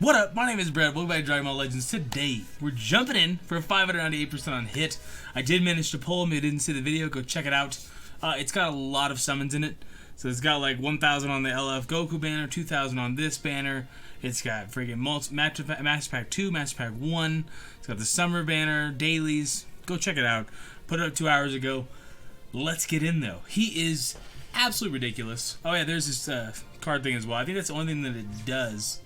What up? My name is Brad. Welcome back to Dragon Ball Legends. Today, we're jumping in for a 598% on hit. I did manage to pull him. If you didn't see the video, go check it out. It's got a lot of summons in it. So it's got like 1,000 on the LF Goku banner, 2,000 on this banner. It's got freaking Master Pack 2, Master Pack 1. It's got the Summer banner, dailies. Go check it out. Put it up 2 hours ago. Let's get in though. He is absolutely ridiculous. Oh yeah, there's this card thing as well. I think that's the only thing that it does.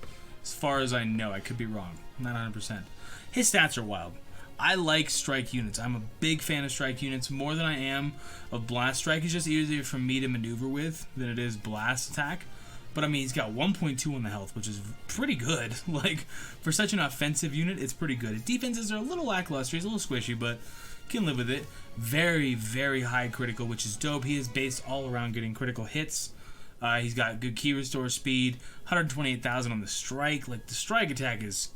As far as I know, I could be wrong. Not 100%. His stats are wild. I like strike units. I'm a big fan of strike units more than I am of blast. Strike is just easier for me to maneuver with than it is blast attack. But I mean, he's got 1.2 on the health, which is pretty good. Like, for such an offensive unit, it's pretty good. His defenses are a little lackluster. He's a little squishy, but can live with it. Very, very high critical, which is dope. He is based all around getting critical hits. He's got good key restore speed, 128,000 on the strike. Like, the strike attack is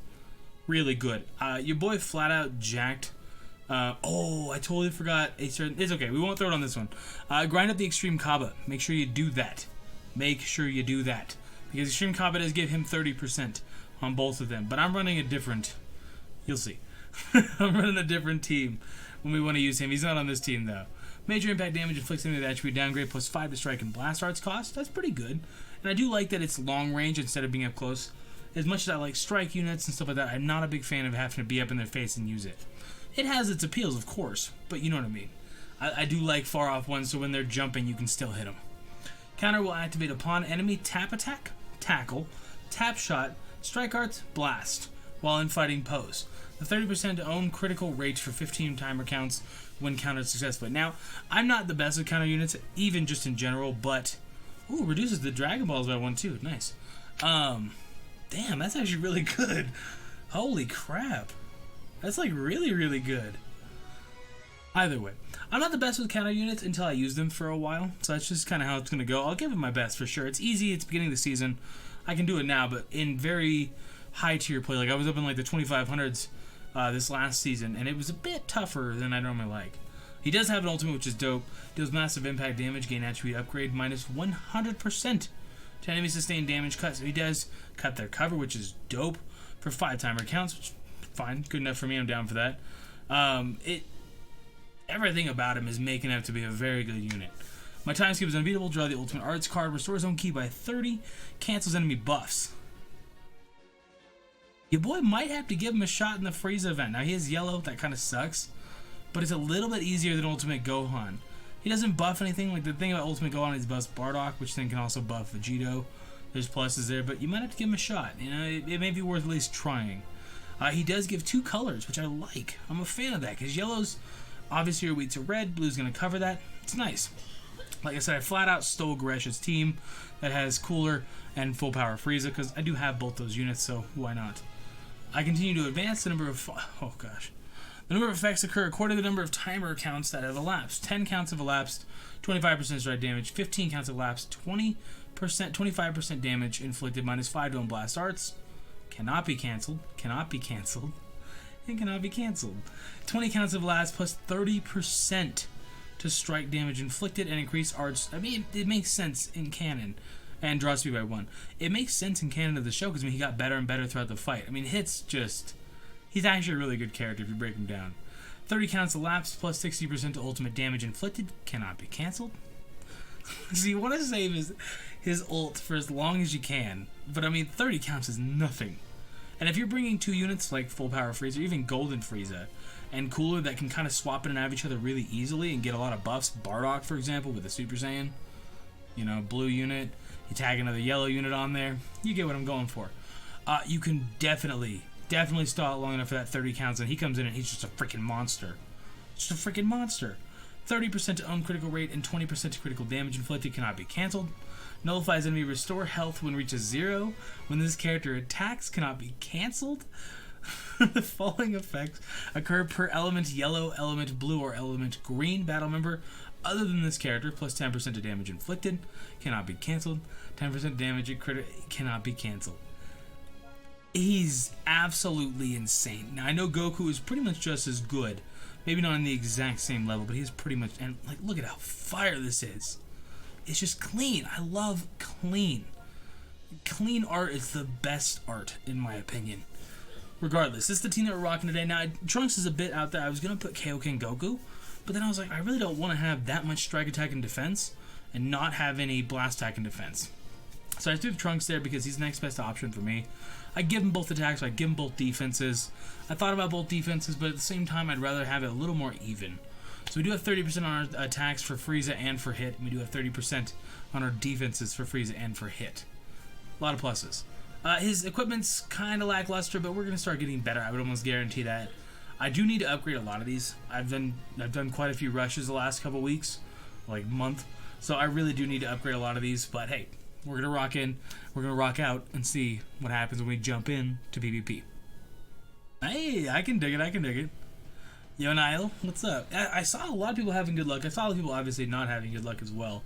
really good. Your boy flat out jacked. Oh, I totally forgot. It's okay. We won't throw it on this one. Grind up the Extreme Kaba. Make sure you do that. Make sure you do that. Because Extreme Kaba does give him 30% on both of them. But I'm running a different... You'll see. I'm running a different team when we want to use him. He's not on this team, though. Major impact damage inflicts into the attribute downgrade plus 5 to strike and blast arts cost. That's pretty good. And I do like that it's long range instead of being up close. As much as I like strike units and stuff like that, I'm not a big fan of having to be up in their face and use it. It has its appeals, of course, but you know what I mean. I do like far off ones, so when they're jumping, you can still hit them. Counter will activate upon enemy tap attack, tackle, tap shot, strike arts, blast, while in fighting pose. The 30% own critical rate for 15 timer counts when countered successfully. Now, I'm not the best with counter units, even just in general, but... Ooh, reduces the Dragon Balls by 1 too. Nice. Damn, that's actually really good. Holy crap. That's like really, really good. Either way, I'm not the best with counter units until I use them for a while, so that's just kind of how it's going to go. I'll give it my best for sure. It's easy, it's beginning of the season. I can do it now, but in very high tier play, like I was up in like the 2500s this last season, and it was a bit tougher than I normally like. He does have an ultimate, which is dope. Deals massive impact damage, gain attribute upgrade, minus 100% to enemy sustained damage cut. So he does cut their cover, which is dope for 5 timer counts, which fine, good enough for me. I'm down for that. Everything about him is making out to be a very good unit. My time skip is unbeatable. Draw the ultimate arts card. Restores own key by 30. Cancels enemy buffs. Your boy might have to give him a shot in the Frieza event. Now he is yellow. That kind of sucks. But it's a little bit easier than Ultimate Gohan. He doesn't buff anything. Like the thing about Ultimate Gohan is buffs Bardock, which then can also buff Vegito. There's pluses there, but you might have to give him a shot. You know, it may be worth at least trying. He does give 2 colors, which I like. I'm a fan of that, because yellow's obviously your weak to red. Blue's going to cover that. It's nice. Like I said, I flat out stole Gresh's team that has Cooler and Full Power Frieza, because I do have both those units, so why not? I continue to advance the number of... Oh, gosh. The number of effects occur according to the number of timer counts that have elapsed. 10 counts have elapsed, 25% strike damage. 15 counts have elapsed, 25% damage inflicted, minus 5 to own blast arts. Cannot be cancelled. Cannot be cancelled. It cannot be cancelled. 20 counts have elapsed, plus 30% to strike damage inflicted and increase arts. I mean, it makes sense in canon. And draw speed by 1. It makes sense in canon of the show because I mean, he got better and better throughout the fight. I mean, hits just... He's actually a really good character if you break him down. 30 counts elapsed, plus 60% to ultimate damage inflicted. Cannot be cancelled. So you want to save his ult for as long as you can. But I mean, 30 counts is nothing. And if you're bringing 2 units like Full Power Frieza, or even Golden Frieza, and Cooler that can kind of swap in and out of each other really easily and get a lot of buffs, Bardock, for example, with the Super Saiyan, you know, blue unit, you tag another yellow unit on there, you get what I'm going for. You can definitely stall it long enough for that 30 counts, and he comes in and he's just a freaking monster. Just a freaking monster. 30% to own critical rate and 20% to critical damage inflicted. Cannot be cancelled. Nullifies enemy restore health when reaches 0. When this character attacks, cannot be cancelled. The following effects occur per element yellow, element blue, or element green battle member other than this character, plus 10% to damage inflicted. Cannot be cancelled. 10% damage at crit cannot be cancelled. He's absolutely insane. Now, I know Goku is pretty much just as good. Maybe not on the exact same level, but he's pretty much... And, like, look at how fire this is. It's just clean. I love clean. clean art is the best art, in my opinion. Regardless, this is the team that we're rocking today. Now, Trunks is a bit out there. I was going to put Kaioken Goku, but then I was like, I really don't want to have that much strike attack and defense and not have any blast attack and defense. So I threw the Trunks there because he's the next best option for me. I give him both attacks, so I give him both defenses. I thought about both defenses, but at the same time, I'd rather have it a little more even. So we do have 30% on our attacks for Frieza and for hit, and we do have 30% on our defenses for Frieza and for hit. A lot of pluses. His equipment's kind of lackluster, but we're going to start getting better. I would almost guarantee that. I do need to upgrade a lot of these. I've done quite a few rushes the last couple weeks, like month. So I really do need to upgrade a lot of these, but hey, we're going to rock in, we're going to rock out, and see what happens when we jump in to PvP. Hey, I can dig it, I can dig it. Yo, Niall, what's up? I saw a lot of people having good luck. I saw a lot of people obviously not having good luck as well.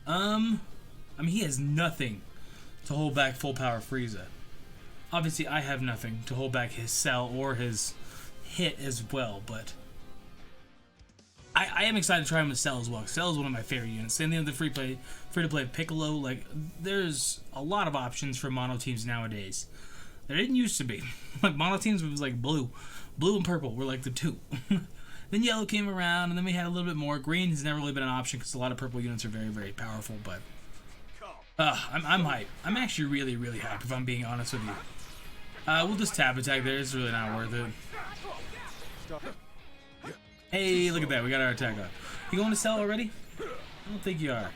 I mean, he has nothing to hold back full power Frieza. Obviously, I have nothing to hold back his Cell or his hit as well, but I am excited to try him with Cell as well. Cell is one of my favorite units. Same thing with the free-to-play Piccolo. Like, there's a lot of options for mono teams nowadays. There didn't used to be. Like, mono teams was like blue and purple were like the two. Then yellow came around, and then we had a little bit more. Green has never really been an option because a lot of purple units are very, very powerful, but I'm hyped. I'm actually really, really hyped, if I'm being honest with you. We'll just tap attack there. It's really not worth it. Hey, look at that. We got our attack up. You going to Cell already? I don't think you are.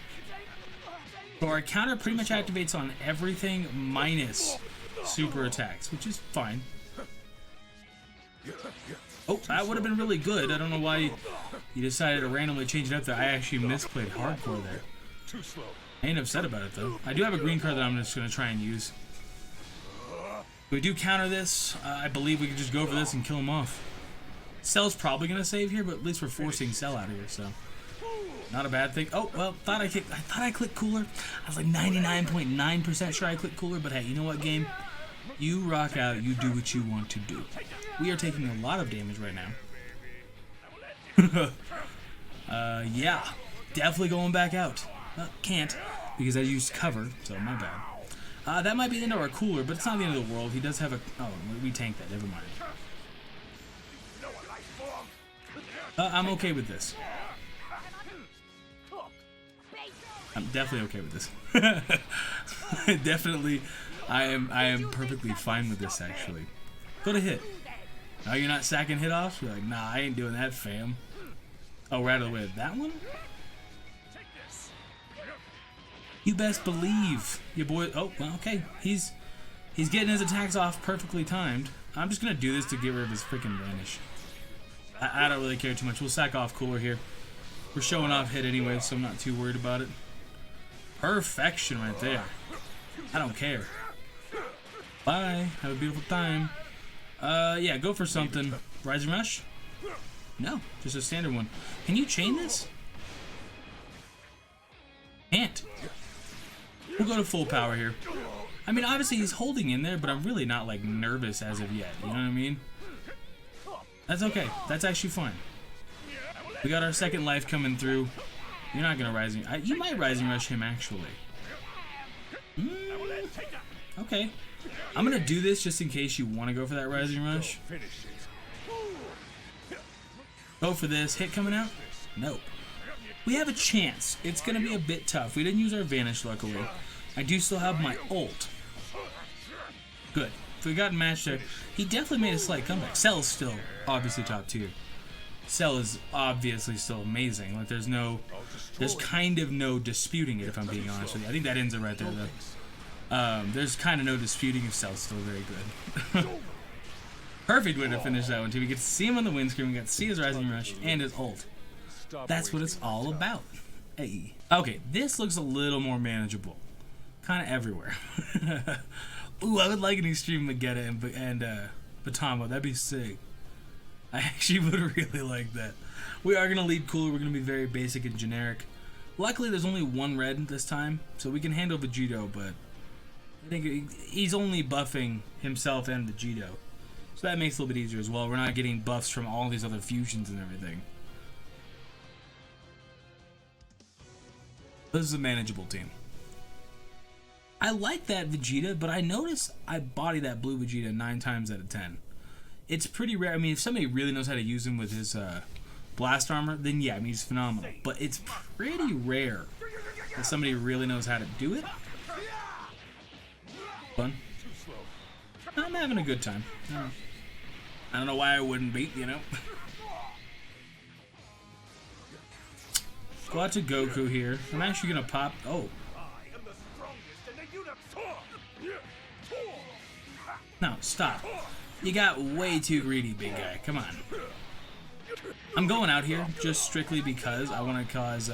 So our counter pretty much activates on everything minus super attacks, which is fine. Oh, that would have been really good. I don't know why you decided to randomly change it up there. I actually misplayed hardcore there. I ain't upset about it, though. I do have a green card that I'm just going to try and use. If we do counter this, I believe we can just go for this and kill him off. Cell's probably going to save here, but at least we're forcing Cell out of here, so not a bad thing. Oh, well, I thought I clicked cooler. I was like 99.9% sure I clicked cooler, but hey, you know what, game? You rock out, you do what you want to do. We are taking a lot of damage right now. Yeah, definitely going back out. Can't, because I used cover, so my bad. That might be the end of our cooler, but it's not the end of the world. He does have a... Oh, we tanked that, never mind. I'm okay with this. I'm definitely okay with this. Definitely, I am perfectly fine with this, actually. Go to hit. Oh, you're not sacking hit offs? You're like, nah, I ain't doing that, fam. Oh, we're out of the way of that one? You best believe your boy... Oh, well, okay. He's getting his attacks off perfectly timed. I'm just going to do this to get rid of his freaking vanish. I don't really care too much. We'll sack off cooler here. We're showing off hit anyway, so I'm not too worried about it. Perfection right there. I don't care. Bye. Have a beautiful time. Yeah, go for something. Rising Rush? No, just a standard one. Can you chain this? Can't. We'll go to full power here. I mean, obviously he's holding in there, but I'm really not, like, nervous as of yet. You know what I mean? That's okay. That's actually fine. We got our second life coming through. You're not gonna Rising... you might Rising Rush him, actually. Okay. I'm gonna do this just in case you want to go for that Rising Rush. Go for this. Hit coming out? Nope. We have a chance. It's gonna be a bit tough. We didn't use our Vanish, luckily. I do still have my ult. Good. If we got matched there, he definitely made a slight comeback. Cell's still obviously top tier. Cell is obviously still amazing. Like there's kind of no disputing it, if I'm being honest with you. I think that ends it right there, though. There's kind of no disputing if Cell's still very good. Perfect way to finish that one too. We get to see him on the windscreen. We got to see his Rising Rush and his ult. That's what it's all about. Hey. Okay, this looks a little more manageable. Kind of everywhere. Ooh, I would like an Extreme Vegeta and Batamo. That'd be sick. I actually would really like that. We are going to lead cooler. We're going to be very basic and generic. Luckily, there's only one red this time, so we can handle Vegito, but I think he's only buffing himself and Vegito. So that makes it a little bit easier as well. We're not getting buffs from all these other fusions and everything. This is a manageable team. I like that Vegeta, but I notice I body that blue Vegeta 9 times out of 10. It's pretty rare. I mean, if somebody really knows how to use him with his blast armor, then yeah, I mean, he's phenomenal. But it's pretty rare that somebody really knows how to do it. Fun. I'm having a good time. I don't know why I wouldn't be, you know. Go out to Goku here. I'm actually gonna pop. Oh. No, stop. You got way too greedy, big guy. Come on. I'm going out here just strictly because I want to cause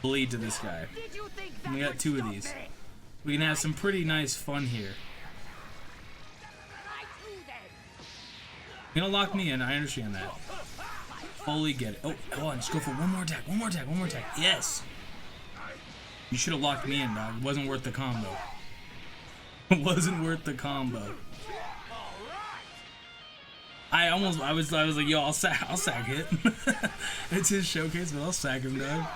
bleed to this guy. And we got 2 of these. We can have some pretty nice fun here. You're gonna lock me in, I understand that. Fully get it. Oh, hold on, just go for one more attack, one more attack, one more attack. Yes! You should have locked me in, dog. It wasn't worth the combo. It wasn't worth the combo. I was like, yo, I'll sack it. It's his showcase, but I'll sack him, dog.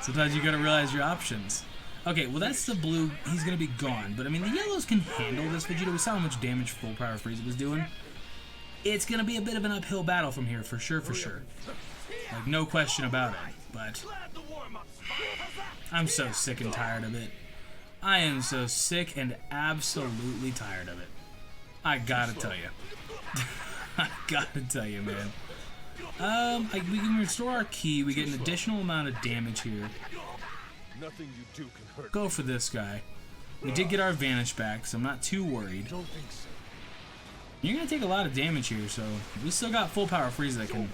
Sometimes you gotta realize your options. Okay, well that's the blue. He's gonna be gone. But I mean, the yellows can handle this Vegeta. We saw how much damage Full Power Frieza was doing. It's gonna be a bit of an uphill battle from here, for sure, for sure. Like, no question about it. But I'm so sick and tired of it. I am so sick and absolutely tired of it. I gotta tell you. I gotta tell you, man. We can restore our ki. We get an additional amount of damage here. Nothing you do can hurt. Go for this guy. We did get our Vanish back, so I'm not too worried. Don't think so. You're gonna take a lot of damage here, so we still got Full Power Frieza that can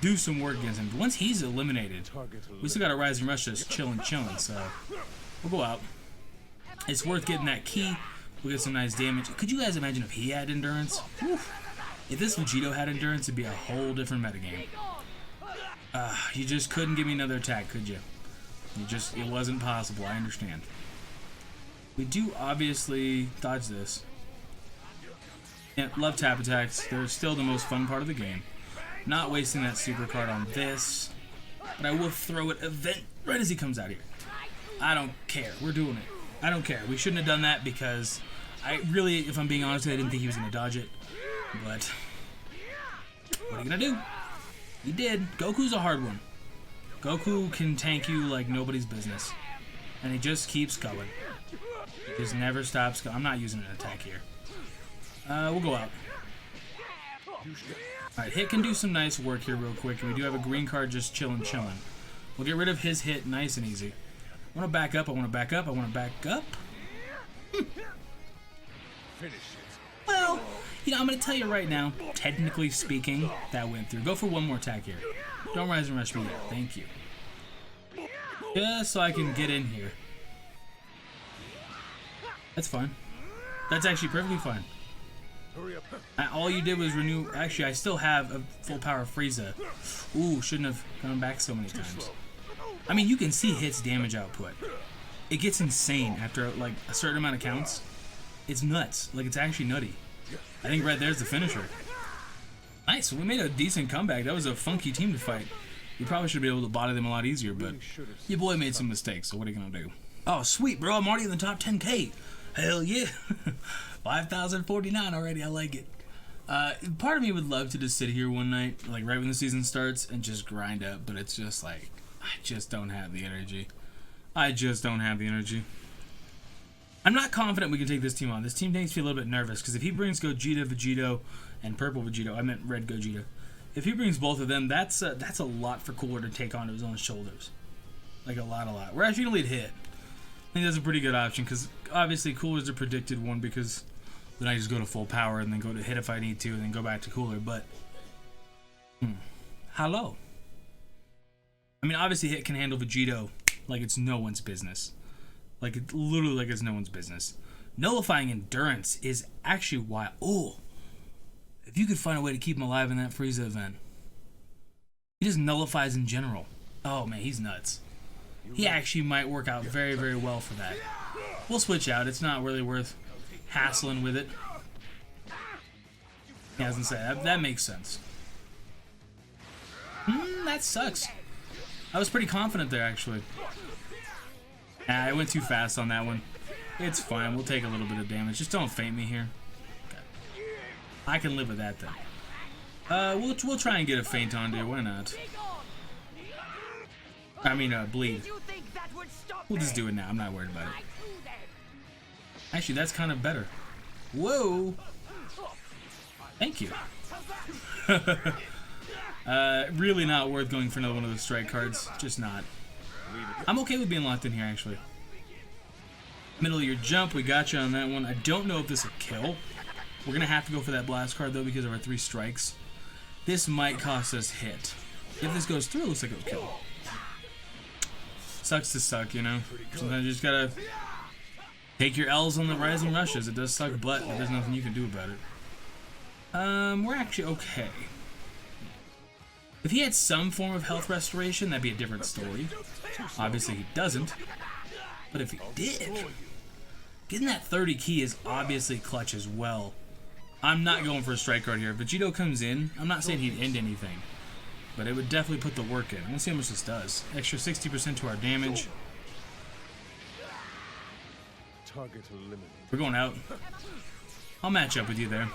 do some work against him. But once he's eliminated, we still got a Rising Rush just chilling, so we'll go out. It's worth getting that ki. We'll get some nice damage. Could you guys imagine if he had endurance? Whew. If this Vegito had endurance, it'd be a whole different metagame. You just couldn't give me another attack, could you? It wasn't possible, I understand. We do obviously dodge this. Yeah, love tap attacks. They're still the most fun part of the game. Not wasting that super card on this. But I will throw it right as he comes out here. I don't care. We're doing it. I don't care. We shouldn't have done that because I really, if I'm being honest, I didn't think he was going to dodge it. But what are you going to do? He did. Goku's a hard one. Goku can tank you like nobody's business. And he just keeps going. He just never stops going. I'm not using an attack here. We'll go out. Alright, Hit can do some nice work here real quick. And we do have a green card just chilling. We'll get rid of his hit nice and easy. I want to back up. I want to back up. Well, you know, I'm going to tell you right now, technically speaking, that went through. Go for one more attack here. Don't Rise and Rush me yet. Thank you. Just so I can get in here. That's fine. That's actually perfectly fine. All you did was renew. Actually, I still have a Full Power Frieza. Ooh, shouldn't have gone back so many times. I mean, you can see Hit's damage output. It gets insane after like a certain amount of counts. It's nuts. Like, it's actually nutty. I think right there's the finisher. Nice. We made a decent comeback. That was a funky team to fight. We probably should be able to body them a lot easier, but your boy made some mistakes, so what are you going to do? Oh, sweet, bro. I'm already in the top 10K. Hell yeah. 5,049 already. I like it. Part of me would love to just sit here one night, like right when the season starts, and just grind up, but it's just like, I just don't have the energy. I'm not confident we can take this team on. This team makes me a little bit nervous, because if he brings Gogeta, Vegito, and Purple Vegito, I meant Red Gogeta. If he brings both of them, that's a lot for Cooler to take onto his own shoulders. Like, a lot. We're actually going to lead Hit. I think that's a pretty good option, because obviously Cooler's a predicted one, because then I just go to full power and then go to Hit if I need to, and then go back to Cooler, but hello. I mean, obviously Hit can handle Vegito like it's no one's business. Like, it's literally like it's no one's business. Nullifying Endurance is actually wild. Oh, if you could find a way to keep him alive in that Frieza event. He just nullifies in general. Oh man, he's nuts. He actually might work out very, very well for that. We'll switch out. It's not really worth hassling with it. He hasn't said that. That makes sense. That sucks. I was pretty confident there, actually. I went too fast on that one. It's fine. We'll take a little bit of damage. Just don't feint me here. Okay. I can live with that then. We'll try and get a feint on there. Why not? I mean, bleed. We'll just do it now. I'm not worried about it. Actually, that's kind of better. Whoa! Thank you. Really not worth going for another one of those strike cards. Just not. I'm okay with being locked in here, actually. Middle of your jump, we got you on that one. I don't know if this will kill. We're going to have to go for that blast card, though, because of our 3 strikes. This might cost us hit. If this goes through, it looks like it'll kill. Sucks to suck, you know? Sometimes you just gotta take your L's on the rising rushes. It does suck, but there's nothing you can do about it. We're actually okay. If he had some form of health restoration, that'd be a different story. Obviously, he doesn't. But if he did, getting that 30 key is obviously clutch as well. I'm not going for a strike card here. If Vegito comes in, I'm not saying he'd end anything, but it would definitely put the work in. Let's see how much this does. Extra 60% to our damage. Target eliminated. We're going out. I'll match up with you there.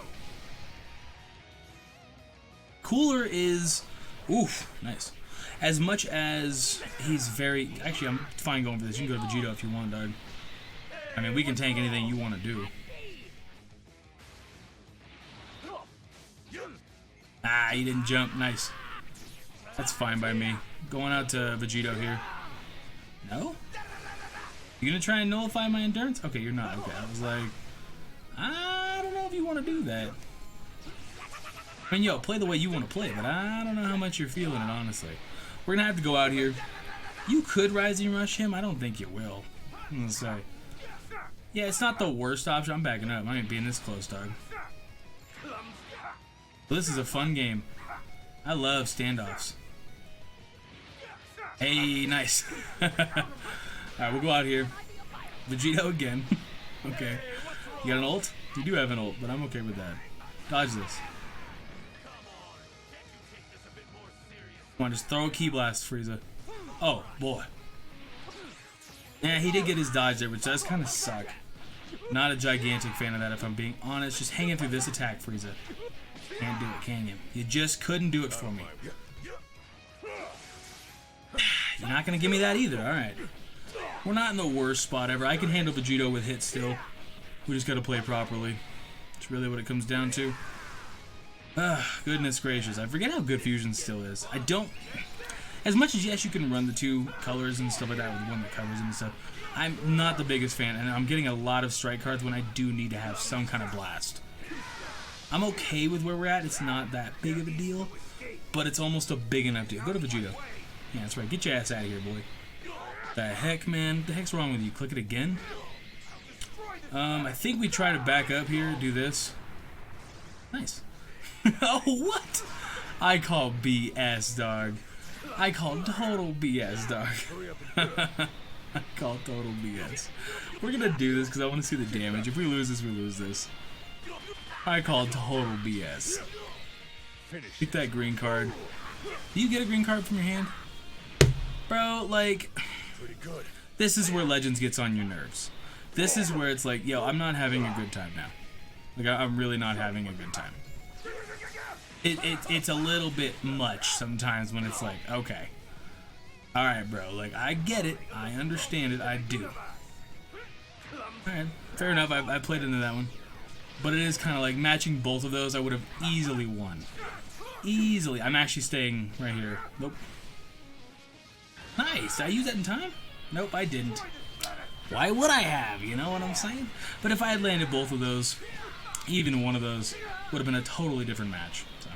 Cooler is... Oof, nice. As much as he's very... Actually, I'm fine going for this. You can go to Vegito if you want, dog. I mean, we can tank anything you want to do. Ah, you didn't jump. Nice. That's fine by me. Going out to Vegito here. No? You gonna try and nullify my endurance? Okay, you're not. Okay, I was like... I don't know if you want to do that. I mean, yo, play the way you want to play, but I don't know how much you're feeling it, honestly. We're gonna have to go out here. You could Rising Rush him. I don't think you will. I'm gonna say. Yeah, it's not the worst option. I'm backing up. I ain't being this close, dog. But this is a fun game. I love standoffs. Hey, nice. Alright, we'll go out here. Vegito again. Okay. You got an ult? You do have an ult, but I'm okay with that. Dodge this. Come on, just throw a Ki Blast, Frieza. Oh, boy. Yeah, he did get his dodge there, which does kind of suck. Not a gigantic fan of that, if I'm being honest. Just hanging through this attack, Frieza. Can't do it, can you? You just couldn't do it for me. You're not going to give me that either. Alright. We're not in the worst spot ever. I can handle Vegito with hits still. We just got to play properly. That's really what it comes down to. Goodness gracious. I forget how good Fusion still is. I don't... As much as, yes, you can run the 2 colors and stuff like that with one that covers and stuff, I'm not the biggest fan, and I'm getting a lot of strike cards when I do need to have some kind of blast. I'm okay with where we're at. It's not that big of a deal, but it's almost a big enough deal. Go to Vegito. Yeah, that's right. Get your ass out of here, boy. The heck, man? What the heck's wrong with you? Click it again? I think we try to back up here, do this. Nice. Oh, what? I call BS, dog. I call total BS, dog. I call total BS. We're gonna do this because I want to see the damage. If we lose this, we lose this. I call total BS. Get that green card. Do you get a green card from your hand? Bro, like... This is where Legends gets on your nerves. This is where it's like, yo, I'm not having a good time now. Like, I'm really not having a good time. It's a little bit much sometimes when it's like, okay. Alright, bro. Like, I get it. I understand it. I do. Alright. Fair enough. I played into that one. But it is kind of like matching both of those. I would have easily won. Easily. I'm actually staying right here. Nope. Nice. Did I use that in time? Nope, I didn't. Why would I have? You know what I'm saying? But if I had landed both of those, even one of those, would have been a totally different match. So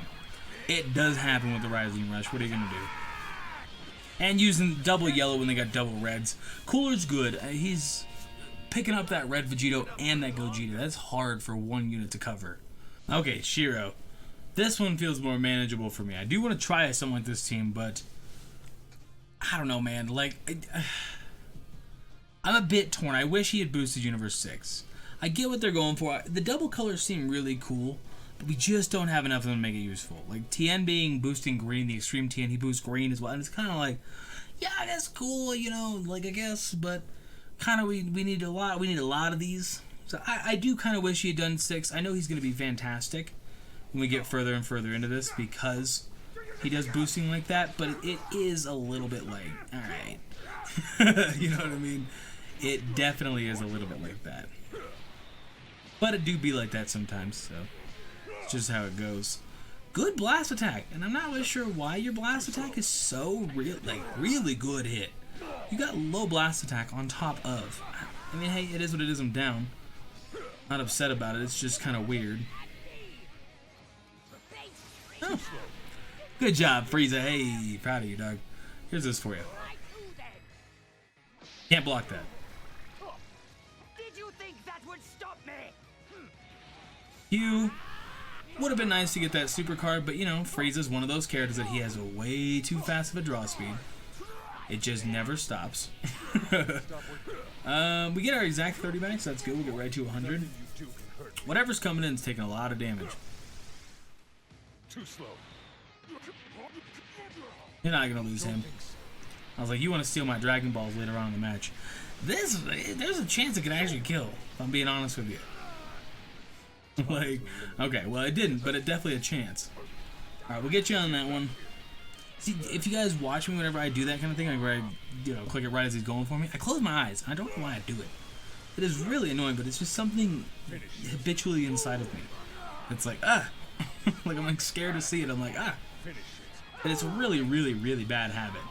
it does happen with the Rising Rush. What are you going to do? And using double yellow when they got double reds. Cooler's good. He's picking up that red Vegito and that Gogeta. That's hard for one unit to cover. Okay, Shiro. This one feels more manageable for me. I do want to try something with this team, but I don't know, man. Like, I'm a bit torn. I wish he had boosted Universe 6. I get what they're going for. The double colors seem really cool, but we just don't have enough of them to make it useful. Like, Tien being boosting green, the Extreme Tien, he boosts green as well, and it's kind of like, yeah, that's cool, you know, like, I guess, but kind of we need a lot. We need a lot of these. So I do kind of wish he had done 6. I know he's going to be fantastic when we get further and further into this because he does boosting like that, but it is a little bit like, all right. You know what I mean? It definitely is a little bit like that. But it do be like that sometimes, so it's just how it goes. Good blast attack, and I'm not really sure why your blast attack is so really good hit. You got low blast attack on top of. I mean, hey, it is what it is. I'm down. Not upset about it. It's just kind of weird. Oh. Good job, Frieza. Hey, proud of you, dog. Here's this for you. Can't block that. Did you think that would stop me? You would have been nice to get that super card, but you know, Frieza's one of those characters that he has a way too fast of a draw speed. It just never stops. We get our exact 30 back, so that's good. We'll get right to 100. Whatever's coming in is taking a lot of damage. Too slow. You're not gonna lose him. I was like, you want to steal my Dragon Balls later on in the match. There's a chance it could actually kill, if I'm being honest with you. Like, okay, well it didn't, but it definitely a chance. Alright, we'll get you on that one. See, if you guys watch me whenever I do that kind of thing, like where I, click it right as he's going for me, I close my eyes. I don't know why I do it. It is really annoying, but it's just something habitually inside of me. It's like, ah! Like I'm like scared to see it, I'm like, ah! And it's a really, really, really bad habit.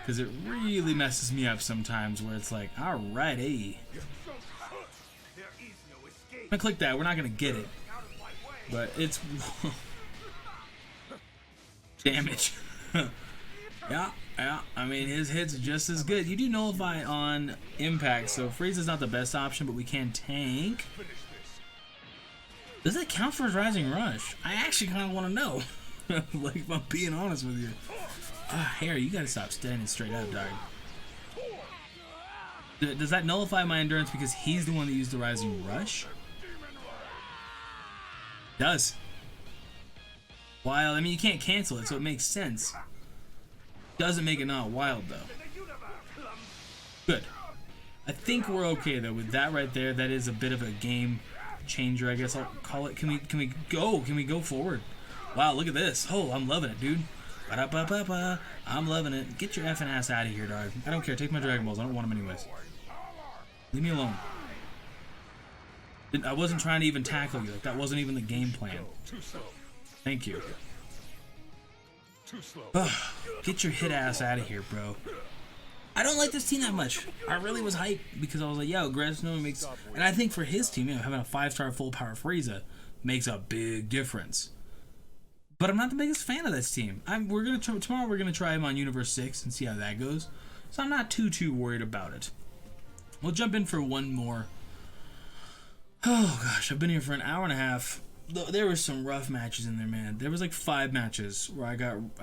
Because it really messes me up sometimes where it's like, alrighty. I'm gonna click that, we're not gonna get it. But it's damage. Yeah, I mean his hits are just as good. You do nullify on impact, so Frieza's not the best option, but we can tank. Does that count for his Rising Rush? I actually kinda wanna know. Like if I'm being honest with you. Harry, you gotta stop standing straight up, dog. Does that nullify my endurance because he's the one that used the Rising Rush? Does. Wild, I mean you can't cancel it, so it makes sense. Doesn't make it not wild though. Good. I think we're okay though with that right there. That is a bit of a game changer, I guess I'll call it. Can we go? Can we go forward? Wow, look at this. Oh, I'm loving it, dude. Ba-da-ba-ba-ba. I'm loving it. Get your effing ass out of here, dog. I don't care. Take my Dragon Balls. I don't want them anyways. Leave me alone. I wasn't trying to even tackle you. Like, that wasn't even the game plan. Thank you. Get your hit ass out of here, bro. I don't like this team that much. I really was hyped because I was like, yo, Grasno makes... And I think for his team, having a 5-star full power Frieza makes a big difference. But I'm not the biggest fan of this team. Tomorrow we're gonna try him on Universe 6 and see how that goes. So I'm not too worried about it. We'll jump in for one more. Oh gosh, I've been here for an hour and a half. There were some rough matches in there, man. There was like 5 matches where I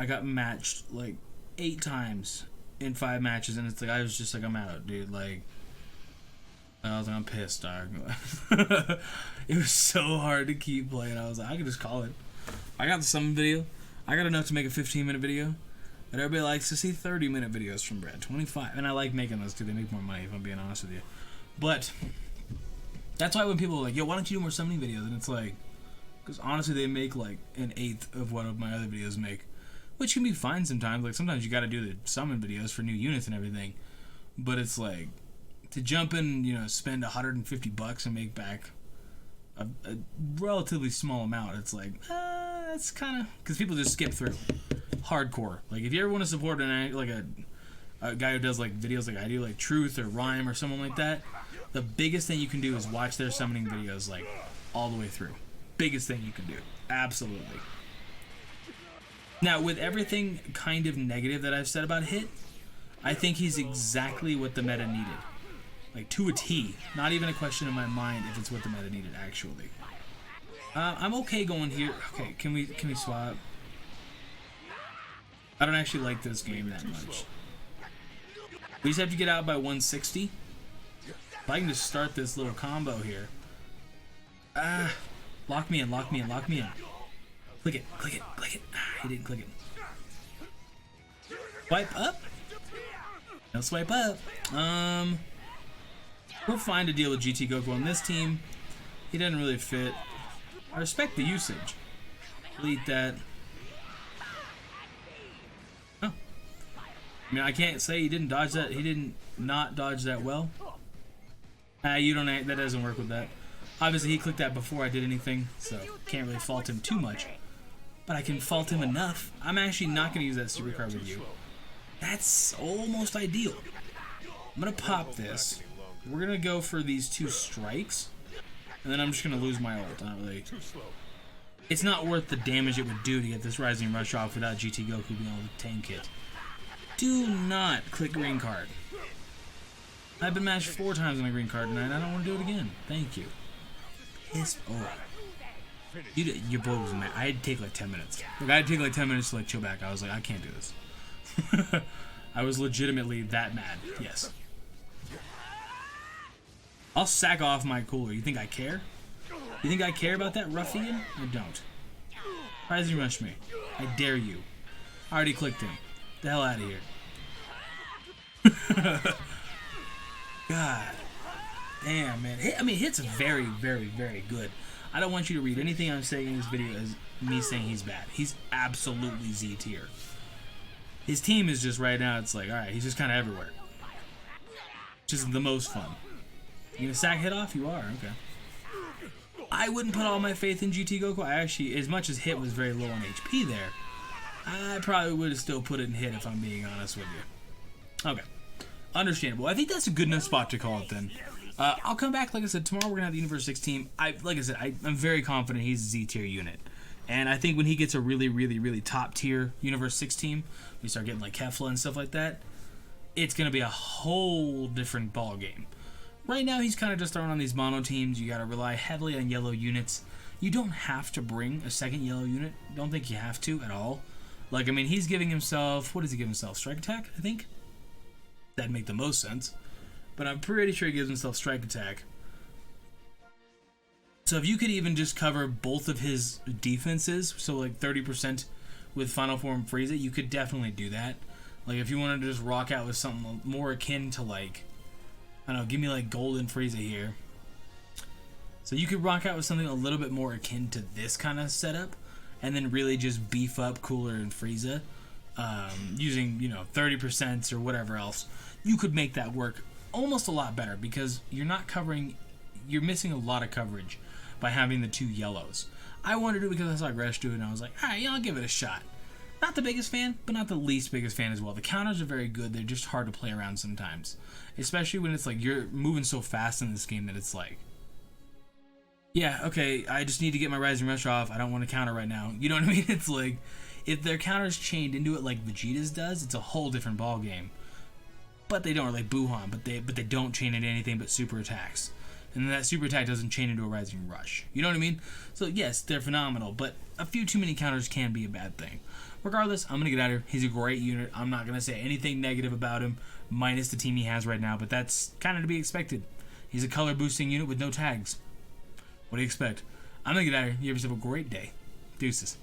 got matched like 8 times in 5 matches, and it's like I was just like, I'm out, dude. Like I was like, I'm pissed, dog. It was so hard to keep playing. I was like, I could just call it. I got the summon video. I got enough to make a 15-minute video. But everybody likes to see 30-minute videos from Brad. 25. And I like making those too. They make more money, if I'm being honest with you. But that's why when people are like, yo, why don't you do more summoning videos? And it's like, because honestly, they make like an 1/8 of what my other videos make. Which can be fine sometimes. Like sometimes you got to do the summon videos for new units and everything. But it's like, to jump in, spend $150 and make back a relatively small amount, it's like, that's kind of, because people just skip through hardcore. Like if you ever want to support a guy who does like videos like I do, like Truth or Rhyme or someone like that, the biggest thing you can do is watch their summoning videos like all the way through. Biggest thing you can do, absolutely. Now with everything kind of negative that I've said about Hit, I think he's exactly what the meta needed. Like, to a T. Not even a question in my mind if it's what the meta needed, actually. I'm okay going here. Okay, can we swap? I don't actually like this game that much. We just have to get out by 160. If I can just start this little combo here. Lock me in, lock me in, lock me in. Click it, click it, click it. He didn't click it. Swipe up? No swipe up. We're fine to deal with GT Goku on this team. He doesn't really fit. I respect the usage. Delete that. Oh. I mean, I can't say he didn't dodge that. He didn't not dodge that well. You don't. That doesn't work with that. Obviously, he clicked that before I did anything, so can't really fault him too much. But I can fault him enough. I'm actually not going to use that super card with you. That's almost ideal. I'm going to pop this. We're going to go for these 2 strikes. And then I'm just going to lose my ult. Not really. It's not worth the damage it would do to get this Rising Rush off without GT Goku being able to tank it. Do not click green card. I've been matched 4 times on a green card tonight. I don't want to do it again. Thank you. Piss off. Your boy was mad. I had to take like 10 minutes. Like, I had to take like 10 minutes to like chill back. I was like, I can't do this. I was legitimately that mad. Yes. I'll sack off my cooler. You think I care? You think I care about that ruffian? I don't. Rising Rush me. I dare you. I already clicked him. Get the hell out of here. God. Damn, man. Hit's very, very, very good. I don't want you to read anything I'm saying in this video as me saying he's bad. He's absolutely Z tier. His team is just right now, it's like, alright, he's just kind of everywhere. Just the most fun. You gonna sack hit off? You are, okay. I wouldn't put all my faith in GT Goku. I actually, as much as hit was very low on HP there, I probably would have still put it in hit if I'm being honest with you. Okay. Understandable. I think that's a good enough spot to call it then. I'll come back, like I said, tomorrow we're going to have the Universe 6 team. Like I said, I'm very confident he's a Z tier unit. And I think when he gets a really, really, really top tier Universe 6 team, we start getting like Kefla and stuff like that, it's going to be a whole different ball game. Right now, he's kind of just throwing on these mono teams. You got to rely heavily on yellow units. You don't have to bring a second yellow unit. Don't think you have to at all. Like, I mean, he's giving himself, what does he give himself? Strike attack, I think? That'd make the most sense. But I'm pretty sure he gives himself strike attack. So if you could even just cover both of his defenses, so like 30% with Final Form Frieza, you could definitely do that. Like if you wanted to just rock out with something more akin to like, I don't know, give me like Golden Frieza here. So you could rock out with something a little bit more akin to this kind of setup, and then really just beef up Cooler and Frieza using, 30% or whatever else. You could make that work almost a lot better because you're missing a lot of coverage by having the 2 yellows. I wanted to do it because I saw Gresh do it and I was like, alright, yeah, I'll give it a shot. Not the biggest fan, but not the least biggest fan as well. The counters are very good, they're just hard to play around sometimes. Especially when it's like you're moving so fast in this game that it's like, yeah, okay, I just need to get my Rising Rush off, I don't want to counter right now. You know what I mean? It's like, if their counters chained into it like Vegeta's does, it's a whole different ball game. But they don't, like Buhan, but they don't chain into anything but super attacks. And that super attack doesn't chain into a Rising Rush. You know what I mean? So yes, they're phenomenal, but a few too many counters can be a bad thing. Regardless, I'm going to get out of here. He's a great unit. I'm not going to say anything negative about him, minus the team he has right now, but that's kind of to be expected. He's a color boosting unit with no tags. What do you expect? I'm going to get out of here. You have yourself a great day. Deuces.